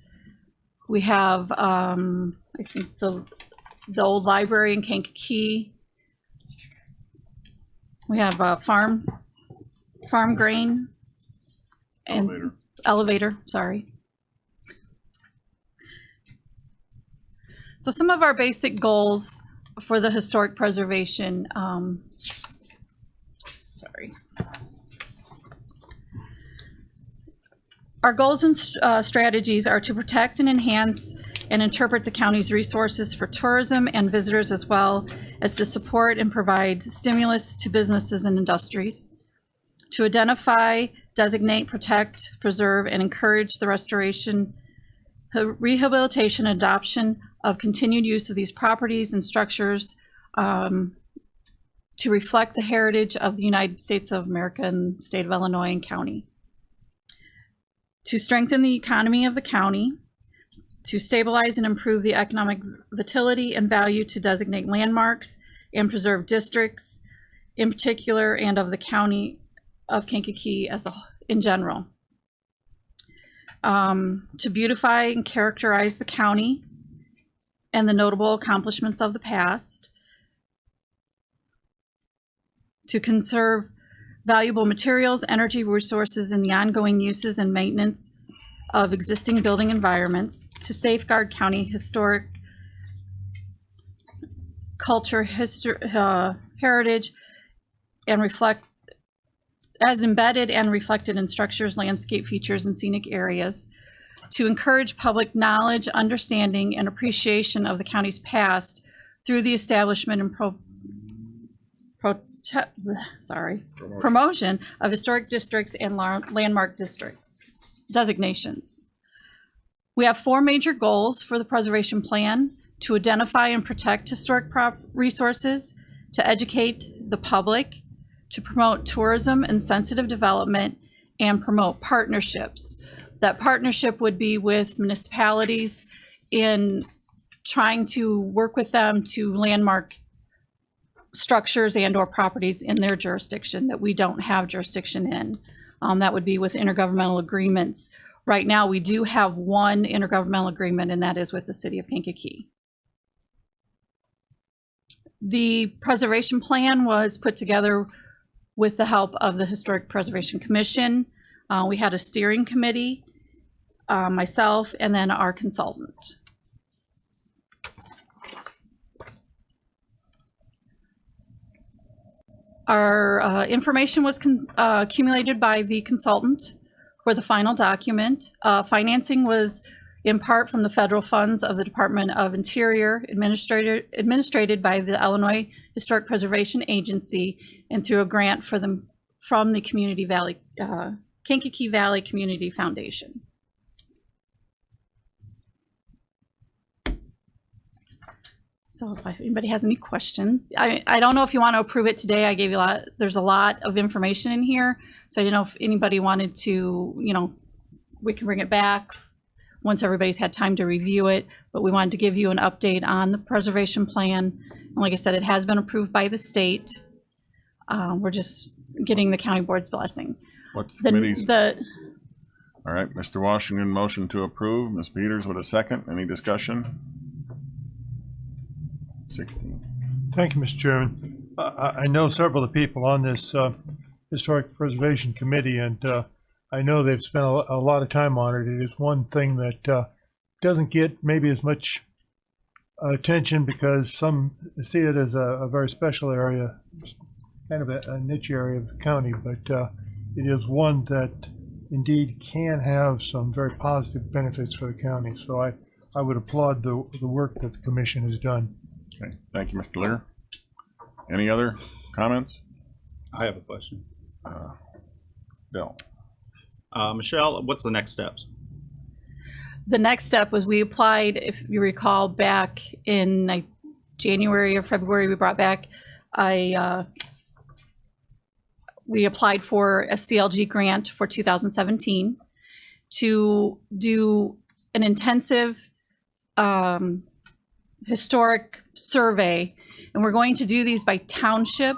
We have, I think, the old library in Kankakee. We have farm grain and elevator, sorry. So some of our basic goals for the historic preservation, Our goals and strategies are to protect and enhance and interpret the county's resources for tourism and visitors, as well as to support and provide stimulus to businesses and industries, to identify, designate, protect, preserve, and encourage the restoration, rehabilitation, and adoption of continued use of these properties and structures to reflect the heritage of the United States of America and state of Illinois and county, to strengthen the economy of the county, to stabilize and improve the economic vitality and value, to designate landmarks and preserve districts in particular and of the county of Kankakee in general, to beautify and characterize the county and the notable accomplishments of the past, to conserve valuable materials, energy resources, and the ongoing uses and maintenance of existing building environments, to safeguard county historic culture, heritage and reflect as embedded and reflected in structures, landscape features, and scenic areas, to encourage public knowledge, understanding, and appreciation of the county's past through the establishment and promotion of historic districts and landmark districts designations. We have 4 major goals for the preservation plan: to identify and protect historic resources, to educate the public, to promote tourism and sensitive development, and promote partnerships. That partnership would be with municipalities in trying to work with them to landmark structures and or properties in their jurisdiction that we don't have jurisdiction in. That would be with intergovernmental agreements. Right now, we do have one intergovernmental agreement, and that is with the city of Kankakee. The preservation plan was put together with the help of the Historic Preservation Commission. We had a steering committee, myself, and then our consultant. Our information was accumulated by the consultant for the final document. Financing was in part from the federal funds of the Department of Interior, administrated by the Illinois Historic Preservation Agency, and through a grant from the Community Valley, Kankakee Valley Community Foundation. So if anybody has any questions, I don't know if you want to approve it today. I gave you there's a lot of information in here. So I didn't know if anybody wanted to, we can bring it back once everybody's had time to review it, but we wanted to give you an update on the preservation plan. And like I said, it has been approved by the state. We're just getting the county board's blessing. What's the committee's? All right, Mr. Washington, motion to approve. Ms. Peters with a second. Any discussion? 16. Thank you, Mr. Chairman. I know several of the people on this Historic Preservation Committee, and I know they've spent a lot of time on it. It is one thing that doesn't get maybe as much attention because some see it as a very special area, kind of a niche area of the county, but it is one that indeed can have some very positive benefits for the county. So I would applaud the work that the commission has done. Okay, thank you, Mr. Lear. Any other comments? I have a question. Bill. Michelle, what's the next steps? The next step was we applied, if you recall, back in January or February, we brought back, we applied for a CLG grant for 2017 to do an intensive historic survey. And we're going to do these by township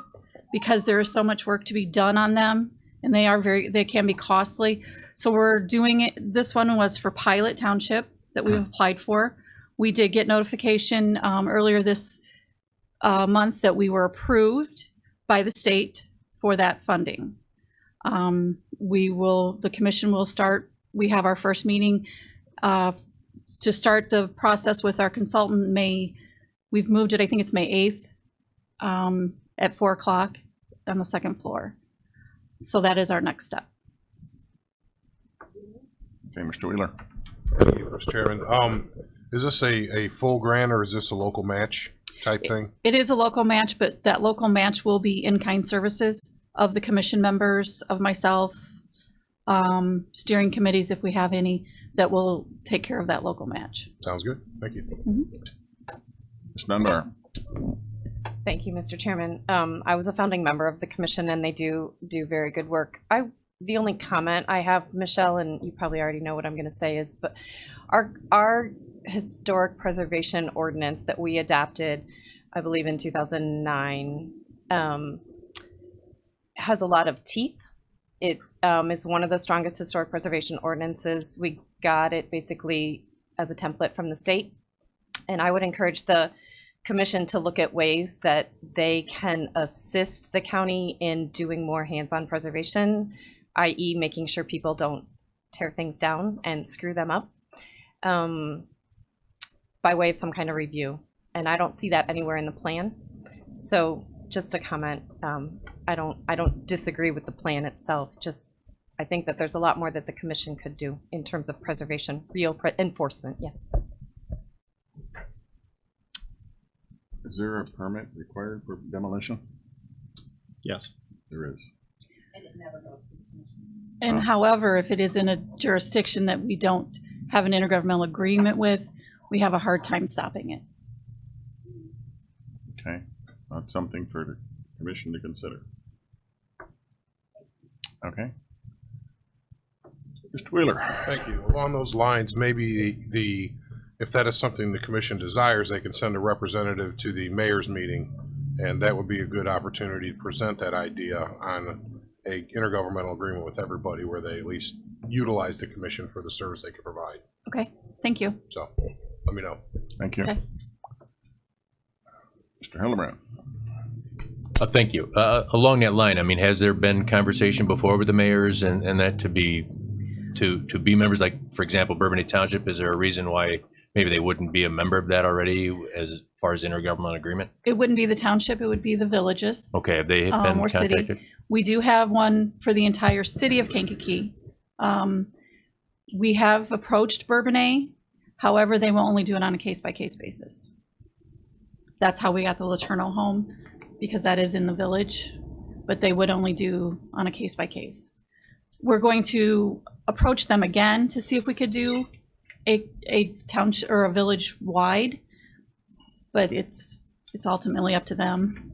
because there is so much work to be done on them. And they can be costly. So we're doing it. This one was for Pilot Township that we've applied for. We did get notification earlier this month that we were approved by the state for that funding. The commission will start, we have our first meeting to start the process with our consultant we've moved it, I think it's May 8th at 4 o'clock on the second floor. So that is our next step. Okay, Mr. Wheeler. Thank you, Mr. Chairman. Is this a full grant or is this a local match type thing? It is a local match, but that local match will be in-kind services of the commission members, of myself, steering committees, if we have any, that will take care of that local match. Sounds good. Thank you. Ms. Dunbar. Thank you, Mr. Chairman. I was a founding member of the commission, and they do very good work. The only comment I have, Michelle, and you probably already know what I'm going to say, is but our historic preservation ordinance that we adopted, I believe in 2009, has a lot of teeth. It is one of the strongest historic preservation ordinances. We got it basically as a template from the state, and I would encourage the commission to look at ways that they can assist the county in doing more hands-on preservation, i.e. making sure people don't tear things down and screw them up by way of some kind of review. And I don't see that anywhere in the plan. So just a comment. I don't disagree with the plan itself. Just I think that there's a lot more that the commission could do in terms of preservation, real enforcement. Yes. Is there a permit required for demolition? Yes. There is. And however, if it is in a jurisdiction that we don't have an intergovernmental agreement with, we have a hard time stopping it. Okay, that's something for the commission to consider. Okay. Mr. Wheeler. Thank you. Along those lines, maybe if that is something the commission desires, they can send a representative to the mayor's meeting, and that would be a good opportunity to present that idea on a intergovernmental agreement with everybody where they at least utilize the commission for the service they can provide. Okay, thank you. So let me know. Thank you. Okay. Mr. Hildebrand. Thank you. Along that line, I mean, has there been conversation before with the mayors and that to be members, like, for example, Bourbonnais Township, is there a reason why maybe they wouldn't be a member of that already as far as intergovernmental agreement? It wouldn't be the township, it would be the villages. Okay, have they been Or city. contacted? We do have one for the entire city of Kankakee. We have approached Bourbonnais, however, they will only do it on a case-by-case basis. That's how we got the Laterno home, because that is in the village, but they would only do on a case-by-case. We're going to approach them again to see if we could do a township or a village wide, but it's ultimately up to them.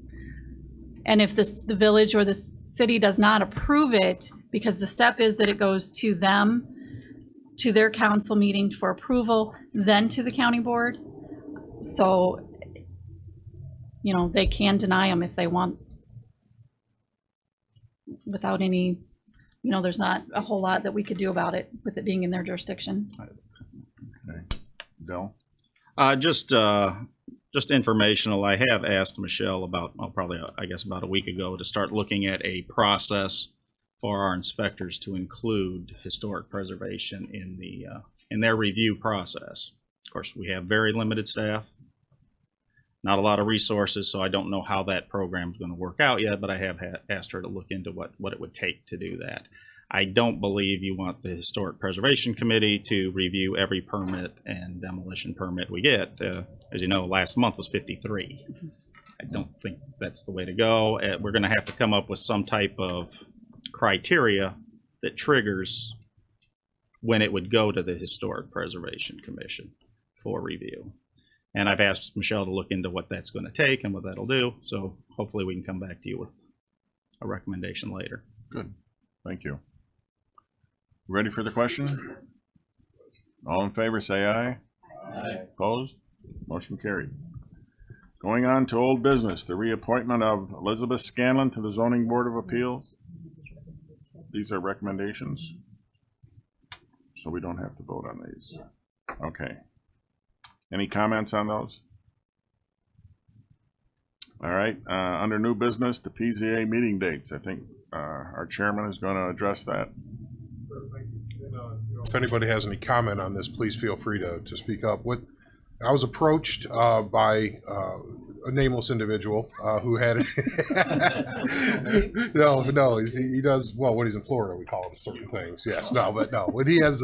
And if the village or the city does not approve it, because the step is that it goes to them, to their council meeting for approval, then to the county board. So, you know, they can deny them if they want, without any, you know, there's not a whole lot that we could do about it with it being in their jurisdiction. Okay. Dell. Just informational. I have asked Michelle about, well, probably, I guess about a week ago, to start looking at a process for our inspectors to include historic preservation in their review process. Of course, we have very limited staff, not a lot of resources, so I don't know how that program is going to work out yet, but I have asked her to look into what it would take to do that. I don't believe you want the Historic Preservation Committee to review every permit and demolition permit we get. As you know, last month was 53. I don't think that's the way to go. We're going to have to come up with some type of criteria that triggers when it would go to the Historic Preservation Commission for review. And I've asked Michelle to look into what that's going to take and what that'll do. So hopefully we can come back to you with a recommendation later. Good. Thank you. Ready for the question? All in favor, say aye. Aye. Opposed? Motion carried. Going on to old business, the reappointment of Elizabeth Scanlon to the Zoning Board of Appeals. These are recommendations, so we don't have to vote on these. Okay. Any comments on those? All right, under new business, the PZA meeting dates. I think our chairman is going to address that. If anybody has any comment on this, please feel free to speak up. I was approached by a nameless individual who had no, he does well when he's in Florida. We call him certain things. Yes, when he has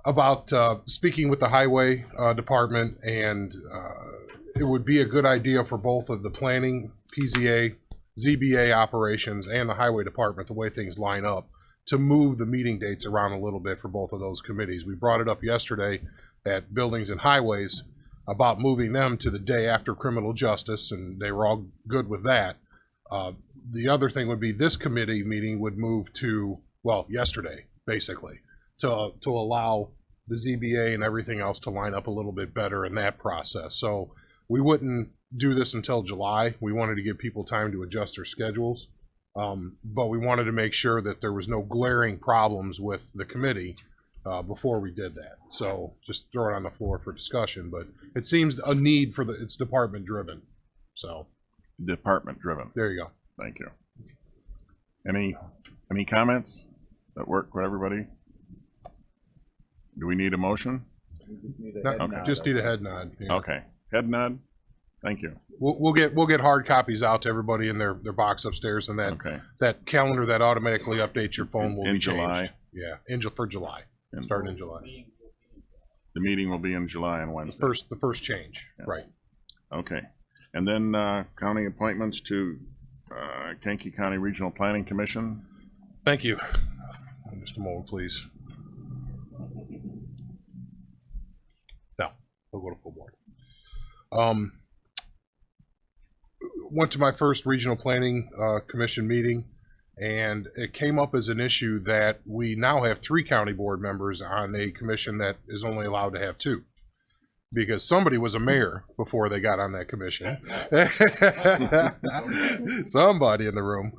about speaking with the highway department, and it would be a good idea for both of the planning, PZA, ZBA operations, and the highway department, the way things line up, to move the meeting dates around a little bit for both of those committees. We brought it up yesterday at Buildings and Highways about moving them to the day after criminal justice, and they were all good with that. The other thing would be this committee meeting would move to, well, yesterday, basically, to allow the ZBA and everything else to line up a little bit better in that process. So we wouldn't do this until July. We wanted to give people time to adjust their schedules. But we wanted to make sure that there was no glaring problems with the committee before we did that. So just throw it on the floor for discussion, but it seems a need for it's department driven. So department driven. There you go. Thank you. Any comments that work for everybody? Do we need a motion? Just need a head nod. Yeah. Okay. Head nod. Thank you. We'll get hard copies out to everybody in their box upstairs, and Okay. that calendar that automatically updates your phone will In be July. changed. Yeah, for July, And starting in July. the meeting will be in July on Wednesday. The first change, right? Okay. And then county appointments to Kankakee County Regional Planning Commission. Thank you. Just a moment, please. No, we'll go to full board. Went to my first regional planning commission meeting, and it came up as an issue that we now have 3 county board members on a commission that is only allowed to have 2. Because somebody was a mayor before they got on that commission. Somebody in the room.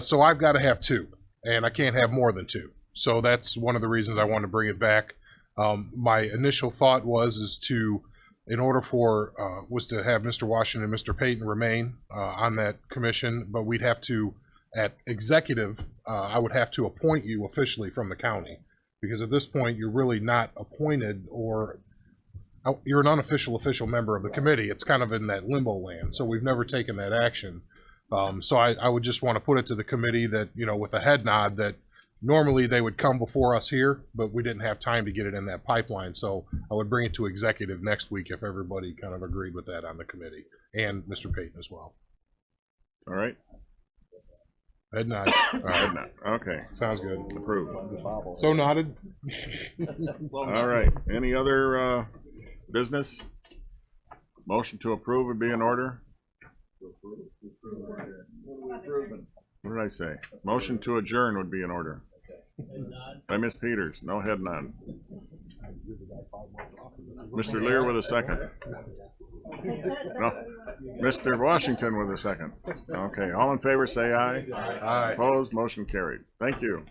So I've got to have 2, and I can't have more than 2. So that's one of the reasons I want to bring it back. My initial thought was to have Mr. Washington and Mr. Payton remain on that commission, but we'd have to, at executive, I would have to appoint you officially from the county. Because at this point, you're really not appointed, or you're an unofficial official member of the committee. It's kind of in that limbo land. So we've never taken that action. So I would just want to put it to the committee that, with a head nod, that normally they would come before us here, but we didn't have time to get it in that pipeline. So I would bring it to executive next week if everybody kind of agreed with that on the committee, and Mr. Payton as well. All right. Head nod. All right. Okay. Sounds good. Approved. So nodded. All right. Any other business? Motion to approve would be in order. What did I say? Motion to adjourn would be in order. By Ms. Peters. No head nod. Mr. Lear with a second. No. Mr. Washington with a second. Okay. All in favor say aye. Aye. Opposed? Motion carried. Thank you.